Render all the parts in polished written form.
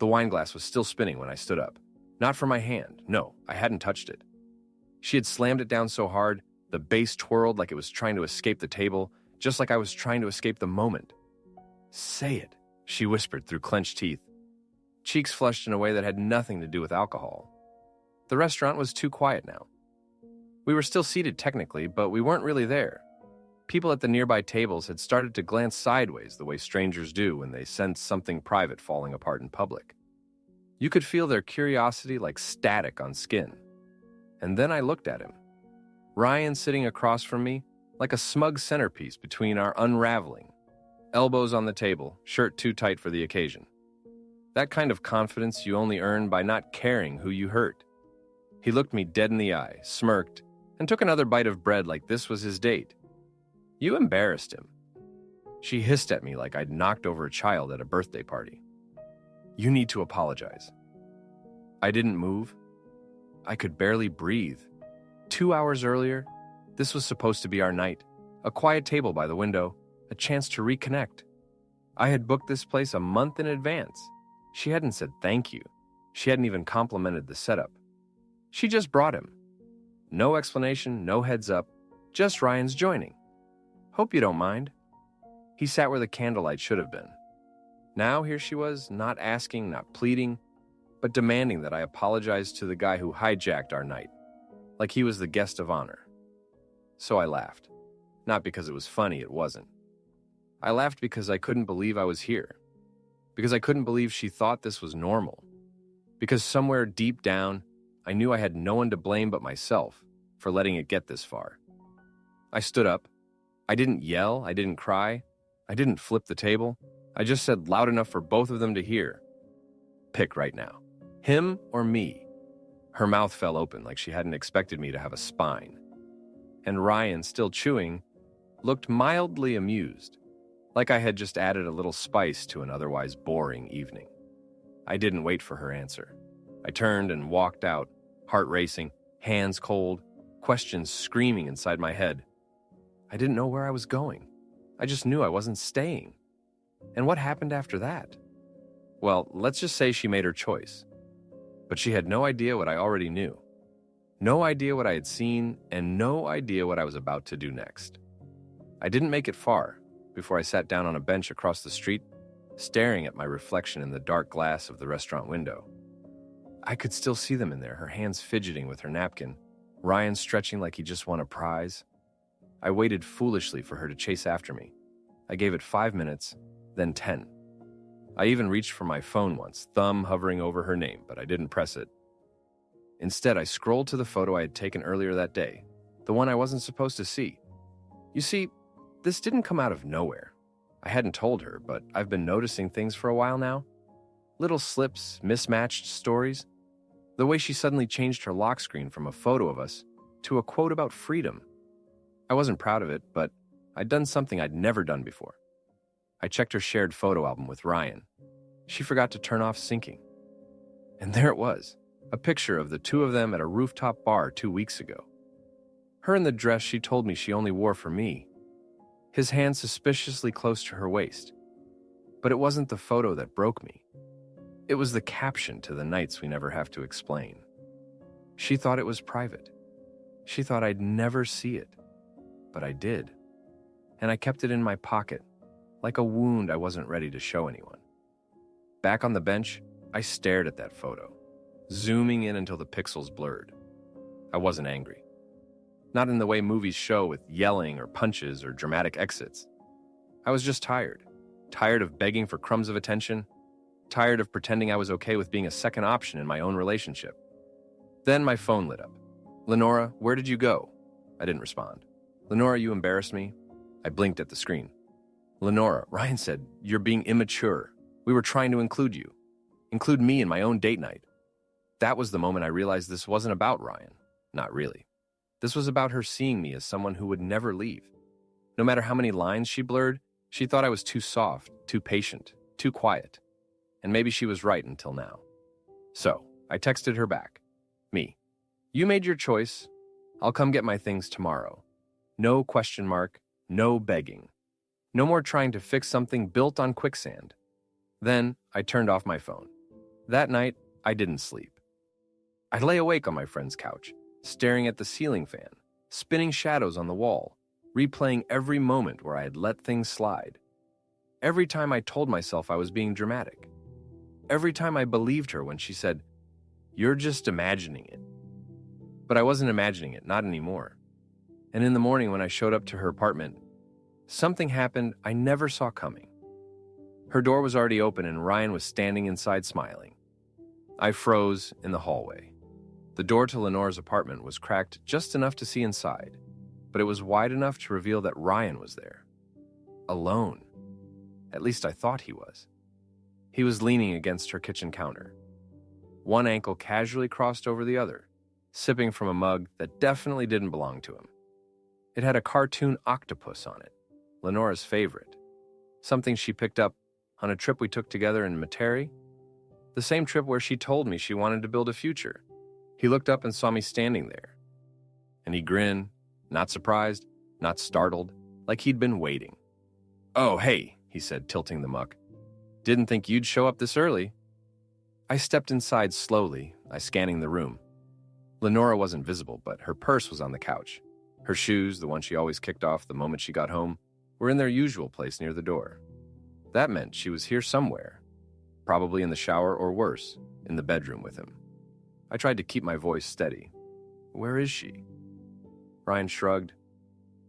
The wine glass was still spinning when I stood up. Not from my hand. No, I hadn't touched it. She had slammed it down so hard, the base twirled like it was trying to escape the table, just like I was trying to escape the moment. "Say it," she whispered through clenched teeth. Cheeks flushed in a way that had nothing to do with alcohol. The restaurant was too quiet now. We were still seated technically, but we weren't really there. People at the nearby tables had started to glance sideways the way strangers do when they sense something private falling apart in public. You could feel their curiosity like static on skin. And then I looked at him. Ryan sitting across from me, like a smug centerpiece between our unraveling. Elbows on the table, shirt too tight for the occasion. That kind of confidence you only earn by not caring who you hurt. He looked me dead in the eye, smirked, and took another bite of bread like this was his date. "You embarrassed him." She hissed at me like I'd knocked over a child at a birthday party. "You need to apologize." I didn't move. I could barely breathe. 2 hours earlier, this was supposed to be our night. A quiet table by the window, a chance to reconnect. I had booked this place a month in advance. She hadn't said thank you. She hadn't even complimented the setup. She just brought him. No explanation, no heads up, just Ryan's joining. "Hope you don't mind." He sat where the candlelight should have been. Now here she was, not asking, not pleading, but demanding that I apologize to the guy who hijacked our night, like he was the guest of honor. So I laughed. Not because it was funny, it wasn't. I laughed because I couldn't believe I was here. Because I couldn't believe she thought this was normal. Because somewhere deep down, I knew I had no one to blame but myself for letting it get this far. I stood up. I didn't yell, I didn't cry, I didn't flip the table. I just said loud enough for both of them to hear. "Pick right now. Him or me?" Her mouth fell open like she hadn't expected me to have a spine. And Ryan, still chewing, looked mildly amused, like I had just added a little spice to an otherwise boring evening. I didn't wait for her answer. I turned and walked out, heart racing, hands cold, questions screaming inside my head. I didn't know where I was going. I just knew I wasn't staying. And what happened after that? Well, let's just say she made her choice. But she had no idea what I already knew. No idea what I had seen, and no idea what I was about to do next. I didn't make it far before I sat down on a bench across the street, staring at my reflection in the dark glass of the restaurant window. I could still see them in there, her hands fidgeting with her napkin, Ryan stretching like he just won a prize. I waited foolishly for her to chase after me. I gave it 5 minutes, then 10. I even reached for my phone once, thumb hovering over her name, but I didn't press it. Instead, I scrolled to the photo I had taken earlier that day, the one I wasn't supposed to see. You see, this didn't come out of nowhere. I hadn't told her, but I've been noticing things for a while now. Little slips, mismatched stories. The way she suddenly changed her lock screen from a photo of us to a quote about freedom. I wasn't proud of it, but I'd done something I'd never done before. I checked her shared photo album with Ryan. She forgot to turn off syncing. And there it was, a picture of the two of them at a rooftop bar 2 weeks ago. Her in the dress she told me she only wore for me. His hand suspiciously close to her waist. But it wasn't the photo that broke me. It was the caption to the nights we never have to explain. She thought it was private. She thought I'd never see it. But I did. And I kept it in my pocket, like a wound I wasn't ready to show anyone. Back on the bench, I stared at that photo, zooming in until the pixels blurred. I wasn't angry. Not in the way movies show with yelling or punches or dramatic exits. I was just tired. Tired of begging for crumbs of attention. Tired of pretending I was okay with being a second option in my own relationship. Then my phone lit up. "Lenora, where did you go?" I didn't respond. "Lenora, you embarrassed me." I blinked at the screen. "Lenora," Ryan said, "you're being immature. We were trying to include you. Include me in my own date night." That was the moment I realized this wasn't about Ryan. Not really. This was about her seeing me as someone who would never leave. No matter how many lines she blurred, she thought I was too soft, too patient, too quiet. And maybe she was right until now. So, I texted her back. Me. "You made your choice. I'll come get my things tomorrow. No question mark, no begging. No more trying to fix something built on quicksand." Then, I turned off my phone. That night, I didn't sleep. I lay awake on my friend's couch, staring at the ceiling fan, spinning shadows on the wall, replaying every moment where I had let things slide. Every time I told myself I was being dramatic. Every time I believed her when she said, "You're just imagining it." But I wasn't imagining it, not anymore. And in the morning when I showed up to her apartment, something happened I never saw coming. Her door was already open and Ryan was standing inside smiling. I froze in the hallway. The door to Lenora's apartment was cracked just enough to see inside, but it was wide enough to reveal that Ryan was there. Alone. At least I thought he was. He was leaning against her kitchen counter. One ankle casually crossed over the other, sipping from a mug that definitely didn't belong to him. It had a cartoon octopus on it, Lenora's favorite. Something she picked up on a trip we took together in Materi. The same trip where she told me she wanted to build a future. He looked up and saw me standing there. And he grinned, not surprised, not startled, like he'd been waiting. "Oh, hey," he said, tilting the muck. "Didn't think you'd show up this early." I stepped inside slowly, scanning the room. Lenora wasn't visible, but her purse was on the couch. Her shoes, the one she always kicked off the moment she got home, were in their usual place near the door. That meant she was here somewhere, probably in the shower or worse, in the bedroom with him. I tried to keep my voice steady. "Where is she?" Ryan shrugged.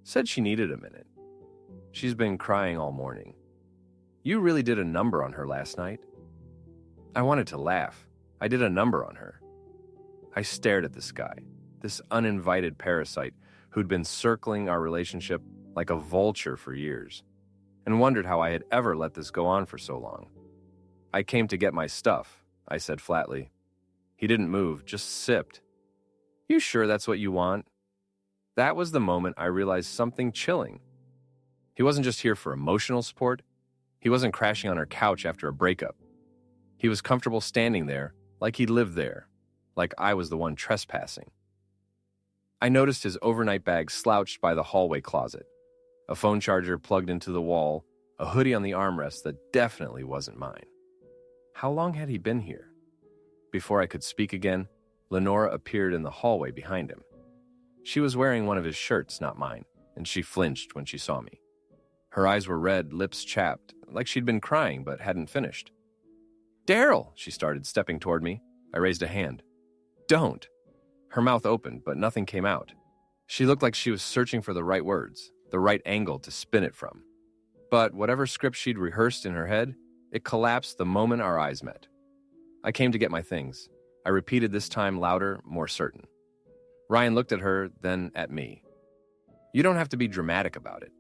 Said she needed a minute. "She's been crying all morning. You really did a number on her last night." I wanted to laugh. I did a number on her. I stared at this guy, this uninvited parasite who'd been circling our relationship like a vulture for years, and wondered how I had ever let this go on for so long. "I came to get my stuff," I said flatly. He didn't move, just sipped. "You sure that's what you want?" That was the moment I realized something chilling. He wasn't just here for emotional support. He wasn't crashing on her couch after a breakup. He was comfortable standing there, like he lived there, like I was the one trespassing. I noticed his overnight bag slouched by the hallway closet, a phone charger plugged into the wall, a hoodie on the armrest that definitely wasn't mine. How long had he been here? Before I could speak again, Lenora appeared in the hallway behind him. She was wearing one of his shirts, not mine, and she flinched when she saw me. Her eyes were red, lips chapped, like she'd been crying but hadn't finished. "Daryl," she started, stepping toward me. I raised a hand. "Don't." Her mouth opened, but nothing came out. She looked like she was searching for the right words, the right angle to spin it from. But whatever script she'd rehearsed in her head, it collapsed the moment our eyes met. I came to get my things. I repeated this time louder, more certain. Ryan looked at her, then at me. "You don't have to be dramatic about it.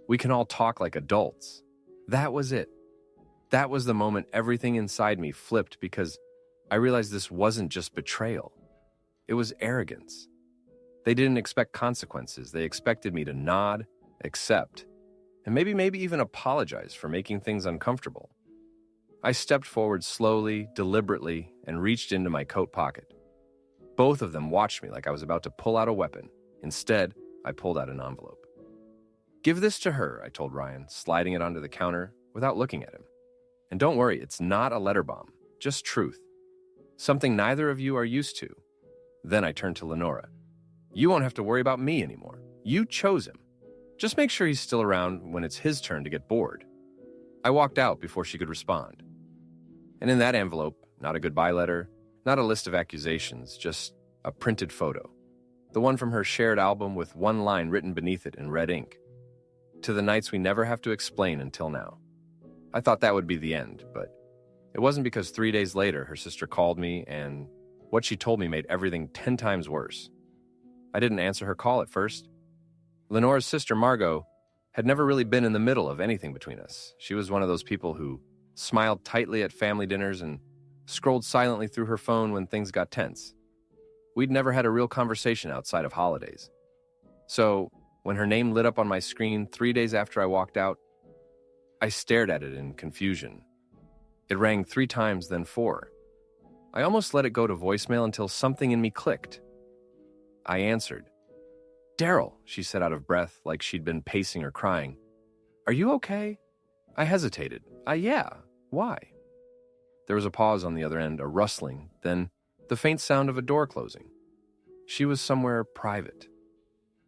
We can all talk like adults." That was it. That was the moment everything inside me flipped because I realized this wasn't just betrayal. It was arrogance. They didn't expect consequences. They expected me to nod, accept, and maybe even apologize for making things uncomfortable. I stepped forward slowly, deliberately, and reached into my coat pocket. Both of them watched me like I was about to pull out a weapon. Instead, I pulled out an envelope. "Give this to her," I told Ryan, sliding it onto the counter without looking at him. "And don't worry, it's not a letter bomb, just truth. Something neither of you are used to." Then I turned to Lenora. "You won't have to worry about me anymore. You chose him. Just make sure he's still around when it's his turn to get bored." I walked out before she could respond. And in that envelope, not a goodbye letter, not a list of accusations, just a printed photo. The one from her shared album with one line written beneath it in red ink. "To the nights we never have to explain until now." I thought that would be the end, but it wasn't, because 3 days later her sister called me and what she told me made everything 10 times worse. I didn't answer her call at first. Lenora's sister, Margot, had never really been in the middle of anything between us. She was one of those people who smiled tightly at family dinners and scrolled silently through her phone when things got tense. We'd never had a real conversation outside of holidays. So, when her name lit up on my screen 3 days after I walked out, I stared at it in confusion. It rang 3 times, then 4. I almost let it go to voicemail until something in me clicked. I answered. "Daryl," she said out of breath, like she'd been pacing or crying. "Are you okay?" I hesitated. Yeah, why? There was a pause on the other end, a rustling, then the faint sound of a door closing. She was somewhere private.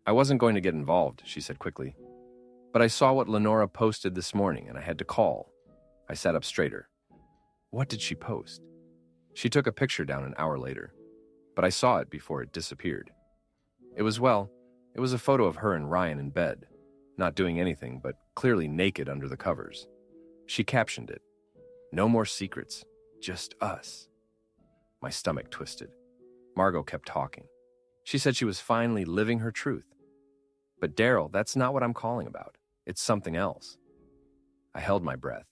I wasn't going to get involved, she said quickly. But I saw what Lenora posted this morning, and I had to call. I sat up straighter. What did she post? She took a picture down an hour later, but I saw it before it disappeared. It was a photo of her and Ryan in bed, not doing anything, but clearly naked under the covers. She captioned it, "No more secrets, just us." My stomach twisted. Margot kept talking. She said she was finally living her truth. But Daryl, that's not what I'm calling about. It's something else. I held my breath.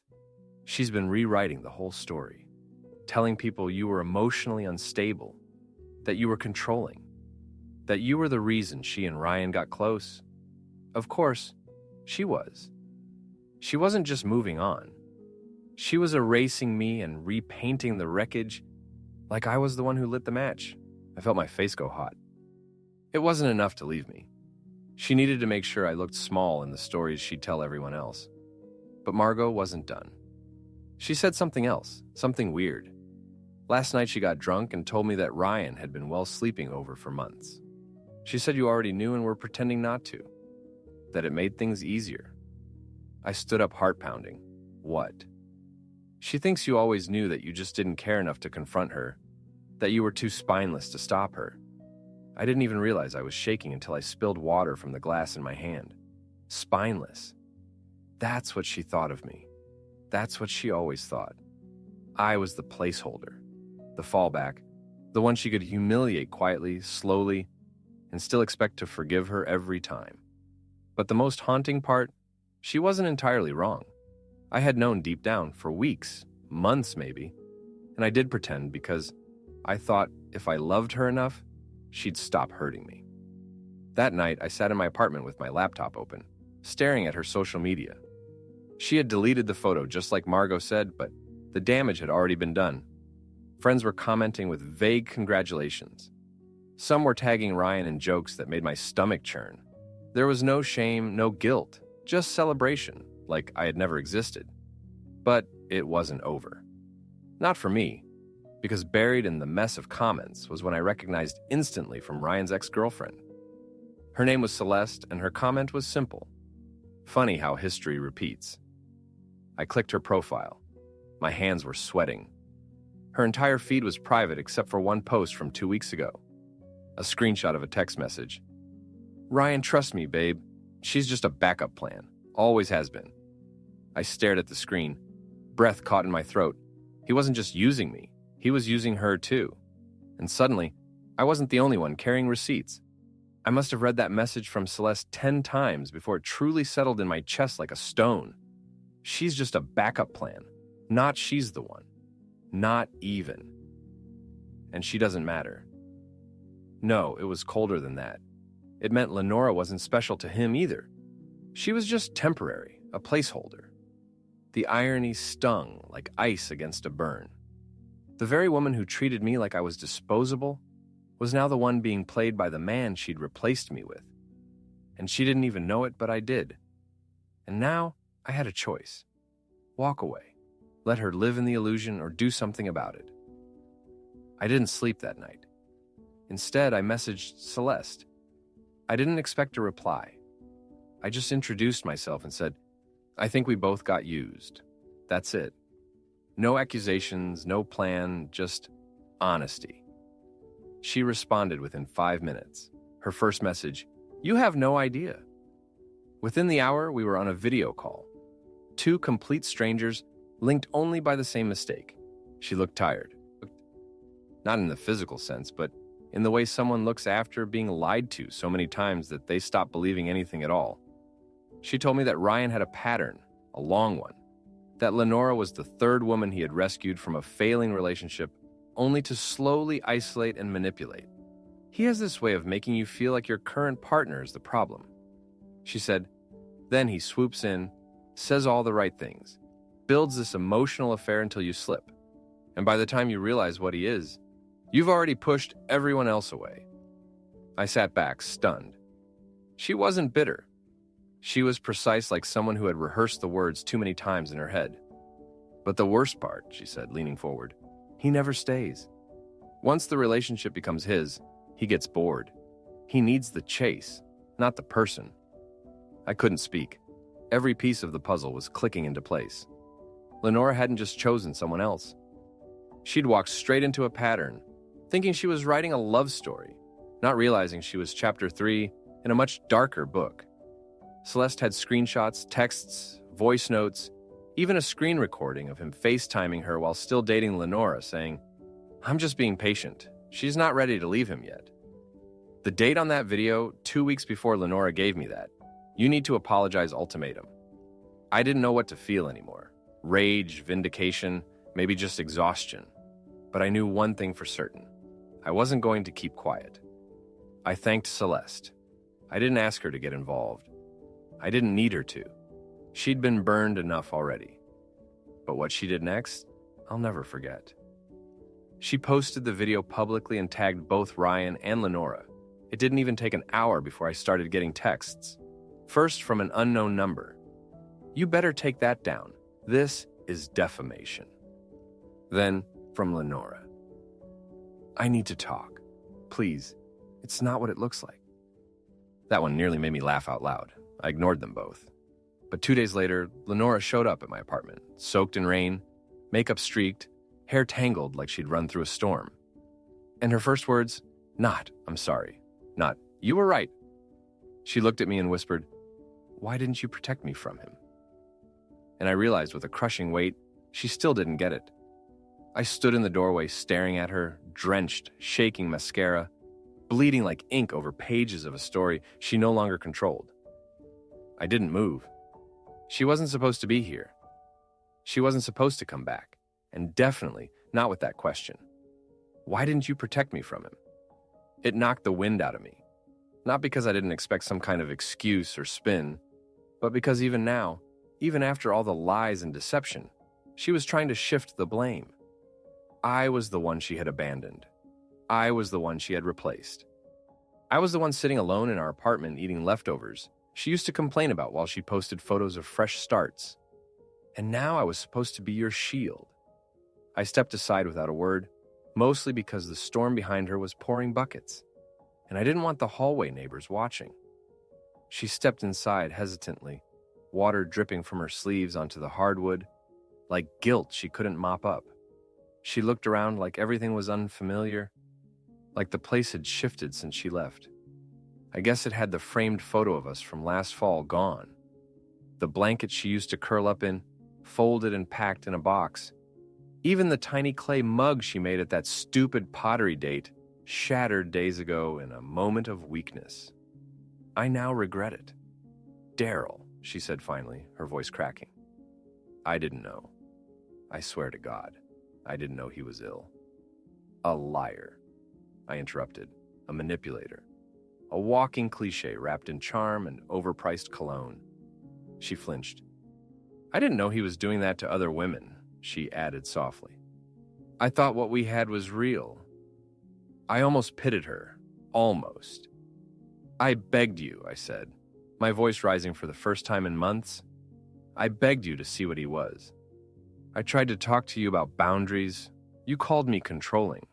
She's been rewriting the whole story, telling people you were emotionally unstable, that you were controlling, that you were the reason she and Ryan got close. Of course, she was. She wasn't just moving on. She was erasing me and repainting the wreckage like I was the one who lit the match. I felt my face go hot. It wasn't enough to leave me. She needed to make sure I looked small in the stories she'd tell everyone else. But Margot wasn't done. She said something else, something weird. Last night she got drunk and told me that Ryan had been sleeping over for months. She said you already knew and were pretending not to, that it made things easier. I stood up, heart pounding. What? She thinks you always knew, that you just didn't care enough to confront her, that you were too spineless to stop her. I didn't even realize I was shaking until I spilled water from the glass in my hand. Spineless. That's what she thought of me. That's what she always thought. I was the placeholder, the fallback, the one she could humiliate quietly, slowly, and still expect to forgive her every time. But the most haunting part, she wasn't entirely wrong. I had known deep down for weeks, months maybe, and I did pretend because I thought if I loved her enough, she'd stop hurting me. That night, I sat in my apartment with my laptop open, staring at her social media. She had deleted the photo just like Margot said, but the damage had already been done. Friends were commenting with vague congratulations. Some were tagging Ryan in jokes that made my stomach churn. There was no shame, no guilt, just celebration, like I had never existed. But it wasn't over. Not for me, because buried in the mess of comments was when I recognized instantly from Ryan's ex-girlfriend. Her name was Celeste, and her comment was simple. Funny how history repeats. I clicked her profile. My hands were sweating. Her entire feed was private except for one post from 2 weeks ago. A screenshot of a text message. "Ryan, trust me, babe. She's just a backup plan. Always has been." I stared at the screen. Breath caught in my throat. He wasn't just using me. He was using her too. And suddenly, I wasn't the only one carrying receipts. I must have read that message from Celeste 10 times before it truly settled in my chest like a stone. She's just a backup plan. Not she's the one. Not even. And she doesn't matter. No, it was colder than that. It meant Lenora wasn't special to him either. She was just temporary, a placeholder. The irony stung like ice against a burn. The very woman who treated me like I was disposable was now the one being played by the man she'd replaced me with. And she didn't even know it, but I did. And now I had a choice. Walk away. Let her live in the illusion or do something about it. I didn't sleep that night. Instead, I messaged Celeste. I didn't expect a reply. I just introduced myself and said, "I think we both got used." That's it. No accusations, no plan, just honesty. She responded within 5 minutes. Her first message, "You have no idea." Within the hour, we were on a video call. Two complete strangers, linked only by the same mistake. She looked tired. Not in the physical sense, but in the way someone looks after being lied to so many times that they stop believing anything at all. She told me that Ryan had a pattern, a long one, that Lenora was the third woman he had rescued from a failing relationship, only to slowly isolate and manipulate. He has this way of making you feel like your current partner is the problem. She said, then he swoops in, says all the right things, builds this emotional affair until you slip. And by the time you realize what he is, you've already pushed everyone else away. I sat back, stunned. She wasn't bitter. She was precise, like someone who had rehearsed the words too many times in her head. But the worst part, she said, leaning forward, he never stays. Once the relationship becomes his, he gets bored. He needs the chase, not the person. I couldn't speak. Every piece of the puzzle was clicking into place. Lenora hadn't just chosen someone else. She'd walked straight into a pattern, thinking she was writing a love story, not realizing she was chapter 3 in a much darker book. Celeste had screenshots, texts, voice notes, even a screen recording of him FaceTiming her while still dating Lenora, saying, "I'm just being patient. She's not ready to leave him yet." The date on that video, 2 weeks before Lenora gave me that, "You need to apologize" ultimatum. I didn't know what to feel anymore. Rage, vindication, maybe just exhaustion. But I knew one thing for certain. I wasn't going to keep quiet. I thanked Celeste. I didn't ask her to get involved. I didn't need her to. She'd been burned enough already. But what she did next, I'll never forget. She posted the video publicly and tagged both Ryan and Lenora. It didn't even take an hour before I started getting texts. First from an unknown number. "You better take that down. This is defamation." Then from Lenora. "I need to talk. Please. It's not what it looks like." That one nearly made me laugh out loud. I ignored them both. But 2 days later, Lenora showed up at my apartment, soaked in rain, makeup streaked, hair tangled like she'd run through a storm. And her first words, not, "I'm sorry," not, "You were right." She looked at me and whispered, "Why didn't you protect me from him?" And I realized with a crushing weight, she still didn't get it. I stood in the doorway staring at her, drenched, shaking mascara, bleeding like ink over pages of a story she no longer controlled. I didn't move. She wasn't supposed to be here. She wasn't supposed to come back, and definitely not with that question. Why didn't you protect me from him? It knocked the wind out of me. Not because I didn't expect some kind of excuse or spin, but because even now, even after all the lies and deception, she was trying to shift the blame. I was the one she had abandoned. I was the one she had replaced. I was the one sitting alone in our apartment eating leftovers she used to complain about while she posted photos of fresh starts. And now I was supposed to be your shield. I stepped aside without a word, mostly because the storm behind her was pouring buckets, and I didn't want the hallway neighbors watching. She stepped inside hesitantly, water dripping from her sleeves onto the hardwood, like guilt she couldn't mop up. She looked around like everything was unfamiliar, like the place had shifted since she left. I guess it had the framed photo of us from last fall gone. The blanket she used to curl up in, folded and packed in a box. Even the tiny clay mug she made at that stupid pottery date, shattered days ago in a moment of weakness. I now regret it. "Daryl," she said finally, her voice cracking. I didn't know. I swear to God, I didn't know he was ill. "A liar," I interrupted. "A manipulator. A walking cliche wrapped in charm and overpriced cologne." She flinched. "I didn't know he was doing that to other women," she added softly. "I thought what we had was real." I almost pitted her. Almost. "I begged you," I said, my voice rising for the first time in months. "I begged you to see what he was. I tried to talk to you about boundaries. You called me controlling.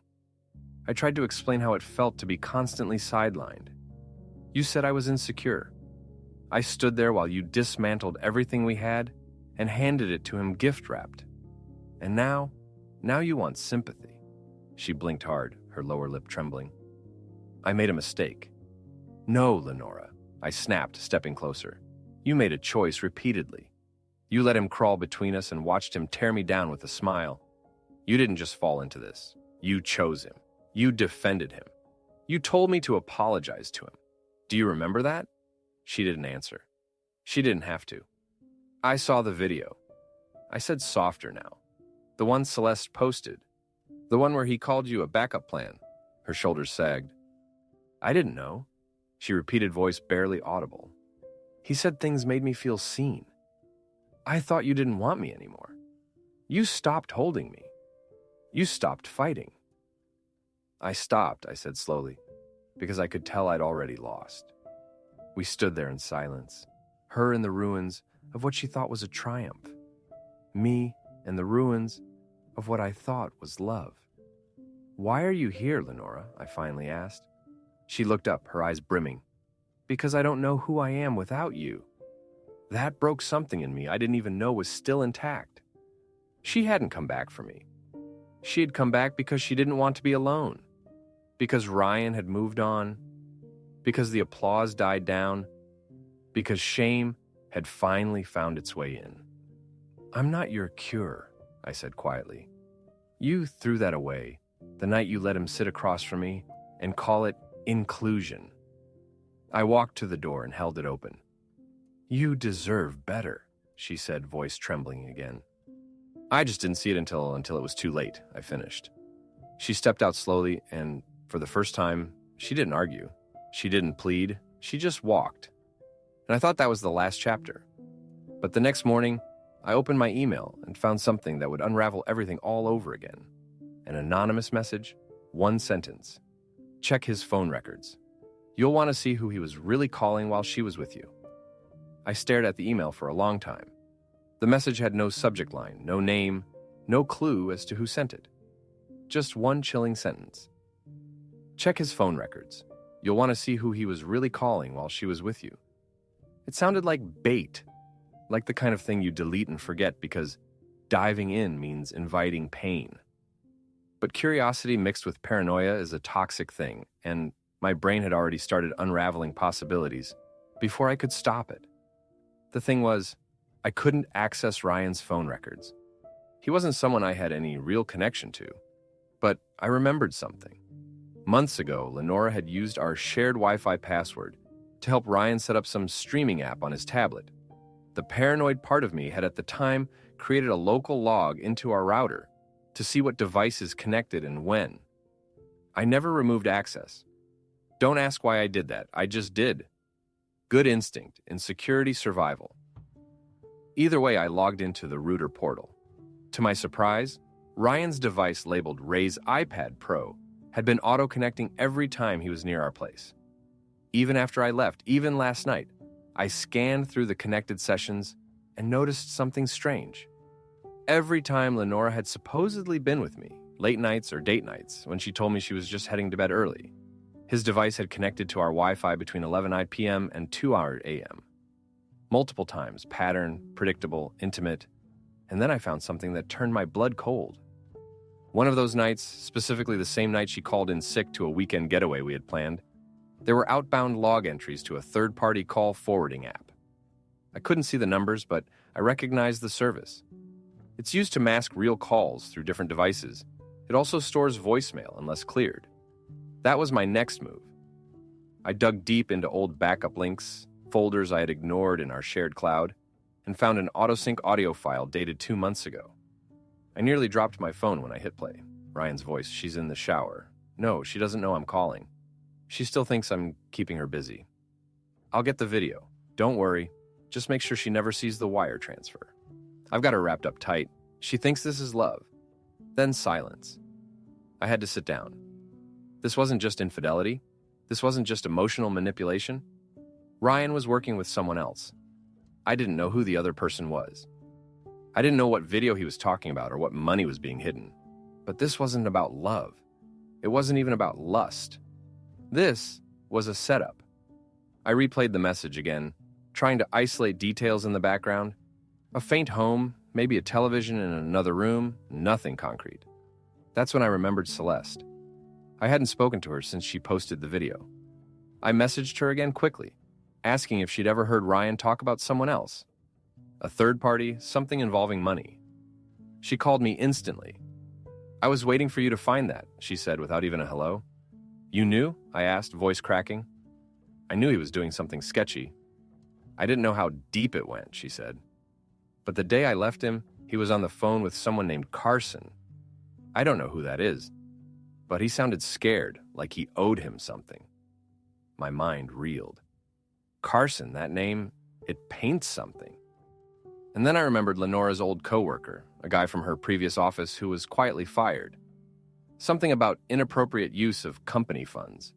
I tried to explain how it felt to be constantly sidelined. You said I was insecure. I stood there while you dismantled everything we had and handed it to him gift-wrapped. And now you want sympathy." She blinked hard, her lower lip trembling. "I made a mistake." "No, Lenora," I snapped, stepping closer. "You made a choice repeatedly. You let him crawl between us and watched him tear me down with a smile. You didn't just fall into this. You chose him. You defended him. You told me to apologize to him. Do you remember that?" She didn't answer. She didn't have to. "I saw the video." I said softer now. "The one Celeste posted. The one where he called you a backup plan." Her shoulders sagged. "I didn't know," she repeated, voice barely audible. "He said things made me feel seen. I thought you didn't want me anymore. You stopped holding me. You stopped fighting." "I stopped," I said slowly, because I could tell I'd already lost. We stood there in silence, her in the ruins of what she thought was a triumph, me and the ruins of what I thought was love. "Why are you here, Lenora?" I finally asked. She looked up, her eyes brimming. "Because I don't know who I am without you." That broke something in me I didn't even know was still intact. She hadn't come back for me. She had come back because she didn't want to be alone. Because Ryan had moved on. Because the applause died down. Because shame had finally found its way in. "I'm not your cure," I said quietly. "You threw that away the night you let him sit across from me and call it inclusion." I walked to the door and held it open. "You deserve better," she said, voice trembling again. "I just didn't see it until it was too late," I finished. She stepped out slowly, and for the first time, she didn't argue. She didn't plead. She just walked. And I thought that was the last chapter. But the next morning, I opened my email and found something that would unravel everything all over again. An anonymous message, one sentence. "Check his phone records. You'll want to see who he was really calling while she was with you." I stared at the email for a long time. The message had no subject line, no name, no clue as to who sent it. Just one chilling sentence. "Check his phone records. You'll want to see who he was really calling while she was with you." It sounded like bait, like the kind of thing you delete and forget because diving in means inviting pain. But curiosity mixed with paranoia is a toxic thing, and my brain had already started unraveling possibilities before I could stop it. The thing was, I couldn't access Ryan's phone records. He wasn't someone I had any real connection to, but I remembered something. Months ago, Lenora had used our shared Wi-Fi password to help Ryan set up some streaming app on his tablet. The paranoid part of me had at the time created a local log into our router to see what devices connected and when. I never removed access. Don't ask why I did that. I just did. Good instinct in security survival. Either way, I logged into the router portal. To my surprise, Ryan's device labeled Ray's iPad Pro had been auto-connecting every time he was near our place. Even after I left, even last night, I scanned through the connected sessions and noticed something strange. Every time Lenora had supposedly been with me, late nights or date nights, when she told me she was just heading to bed early, his device had connected to our Wi-Fi between 11 p.m. and 2 a.m. Multiple times, pattern, predictable, intimate, and then I found something that turned my blood cold. One of those nights, specifically the same night she called in sick to a weekend getaway we had planned, there were outbound log entries to a third-party call forwarding app. I couldn't see the numbers, but I recognized the service. It's used to mask real calls through different devices. It also stores voicemail unless cleared. That was my next move. I dug deep into old backup links, folders I had ignored in our shared cloud, and found an autosync audio file dated 2 months ago. I nearly dropped my phone when I hit play. Ryan's voice, "She's in the shower." No, she doesn't know I'm calling. She still thinks I'm keeping her busy. "I'll get the video. Don't worry. Just make sure she never sees the wire transfer. I've got her wrapped up tight. She thinks this is love." Then silence. I had to sit down. This wasn't just infidelity. This wasn't just emotional manipulation. Ryan was working with someone else. I didn't know who the other person was. I didn't know what video he was talking about or what money was being hidden. But this wasn't about love. It wasn't even about lust. This was a setup. I replayed the message again, trying to isolate details in the background. A faint home, maybe a television in another room, nothing concrete. That's when I remembered Celeste. I hadn't spoken to her since she posted the video. I messaged her again quickly, asking if she'd ever heard Ryan talk about someone else. A third party, something involving money. She called me instantly. "I was waiting for you to find that," she said without even a hello. "You knew?" I asked, voice cracking. I knew he was doing something sketchy. I didn't know how deep it went, she said. But the day I left him, he was on the phone with someone named Carson. I don't know who that is, but he sounded scared, like he owed him something. My mind reeled. Carson, that name, it paints something. And then I remembered Lenora's old coworker, a guy from her previous office who was quietly fired. Something about inappropriate use of company funds.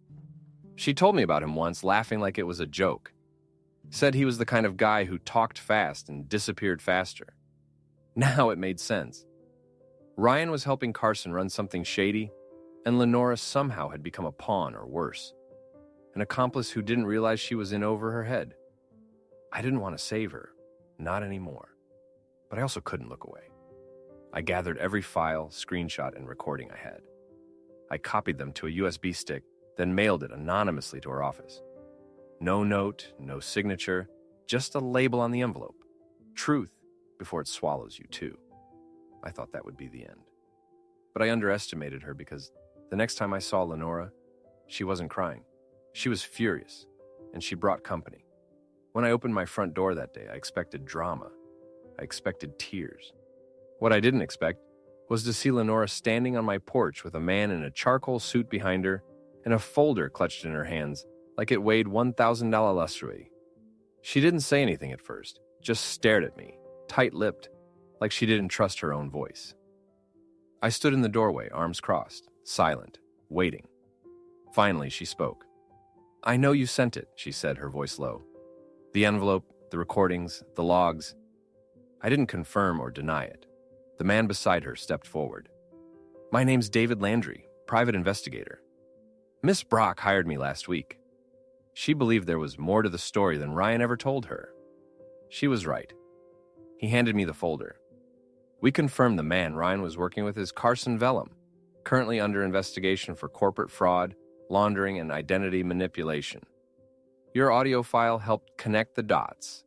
She told me about him once, laughing like it was a joke. Said he was the kind of guy who talked fast and disappeared faster. Now it made sense. Ryan was helping Carson run something shady, and Lenora somehow had become a pawn or worse, an accomplice who didn't realize she was in over her head. I didn't want to save her, not anymore, but I also couldn't look away. I gathered every file, screenshot, and recording I had. I copied them to a USB stick, then mailed it anonymously to her office. No note, no signature, just a label on the envelope. Truth before it swallows you too. I thought that would be the end. But I underestimated her because the next time I saw Lenora, she wasn't crying. She was furious, and she brought company. When I opened my front door that day, I expected drama. I expected tears. What I didn't expect was to see Lenora standing on my porch with a man in a charcoal suit behind her and a folder clutched in her hands like it weighed $1,000 lustre. She didn't say anything at first, just stared at me, tight-lipped, like she didn't trust her own voice. I stood in the doorway, arms crossed, silent, waiting. Finally, she spoke. "I know you sent it," she said, her voice low. "The envelope, the recordings, the logs." I didn't confirm or deny it. The man beside her stepped forward. "My name's David Landry, private investigator. Miss Brock hired me last week." She believed there was more to the story than Ryan ever told her. She was right. He handed me the folder. We confirmed the man Ryan was working with is Carson Vellum, currently under investigation for corporate fraud, laundering, and identity manipulation. Your audio file helped connect the dots.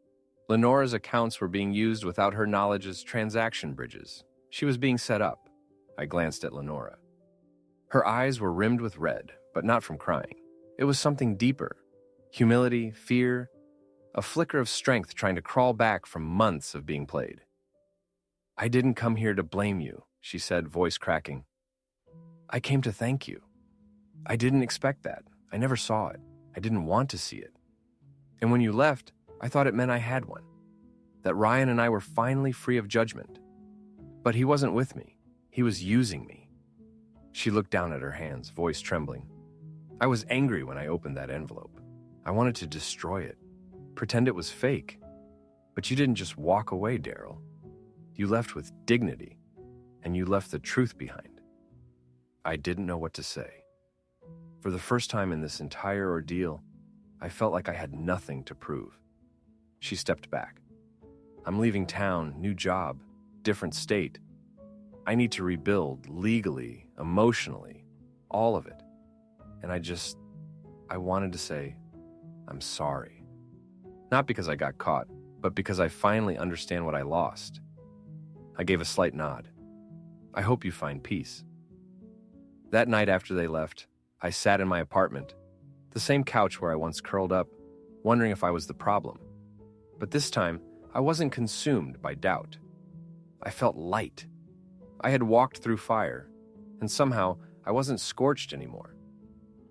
Lenora's accounts were being used without her knowledge as transaction bridges. She was being set up. I glanced at Lenora. Her eyes were rimmed with red, but not from crying. It was something deeper. Humility, fear, a flicker of strength trying to crawl back from months of being played. "I didn't come here to blame you," she said, voice cracking. "I came to thank you. I didn't expect that. I never saw it. I didn't want to see it. And when you left, I thought it meant I had one. That Ryan and I were finally free of judgment. But he wasn't with me. He was using me." She looked down at her hands, voice trembling. "I was angry when I opened that envelope. I wanted to destroy it, pretend it was fake. But you didn't just walk away, Daryl. You left with dignity, and you left the truth behind." I didn't know what to say. For the first time in this entire ordeal, I felt like I had nothing to prove. She stepped back. "I'm leaving town, new job, different state. I need to rebuild legally, emotionally, all of it. And I wanted to say, I'm sorry. Not because I got caught, but because I finally understand what I lost." I gave a slight nod. "I hope you find peace." That night after they left, I sat in my apartment, the same couch where I once curled up, wondering if I was the problem. But this time, I wasn't consumed by doubt. I felt light. I had walked through fire, and somehow I wasn't scorched anymore.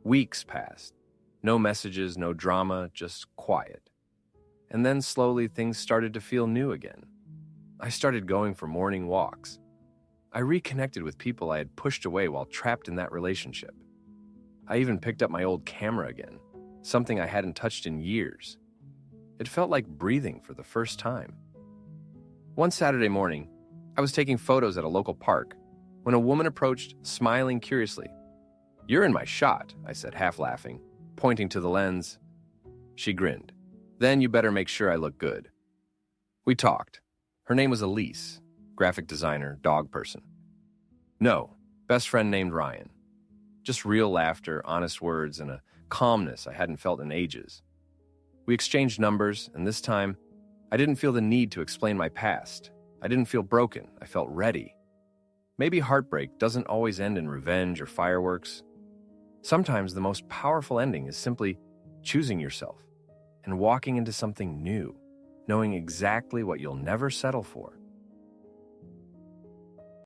Weeks passed. No messages, no drama, just quiet. And then slowly things started to feel new again. I started going for morning walks. I reconnected with people I had pushed away while trapped in that relationship. I even picked up my old camera again, something I hadn't touched in years. It felt like breathing for the first time. One Saturday morning, I was taking photos at a local park when a woman approached, smiling curiously. "You're in my shot," I said, half laughing, pointing to the lens. She grinned. "Then you better make sure I look good." We talked. Her name was Elise, graphic designer, dog person. No, best friend named Ryan. Just real laughter, honest words, and a calmness I hadn't felt in ages. We exchanged numbers, and this time, I didn't feel the need to explain my past. I didn't feel broken. I felt ready. Maybe heartbreak doesn't always end in revenge or fireworks. Sometimes the most powerful ending is simply choosing yourself and walking into something new, knowing exactly what you'll never settle for.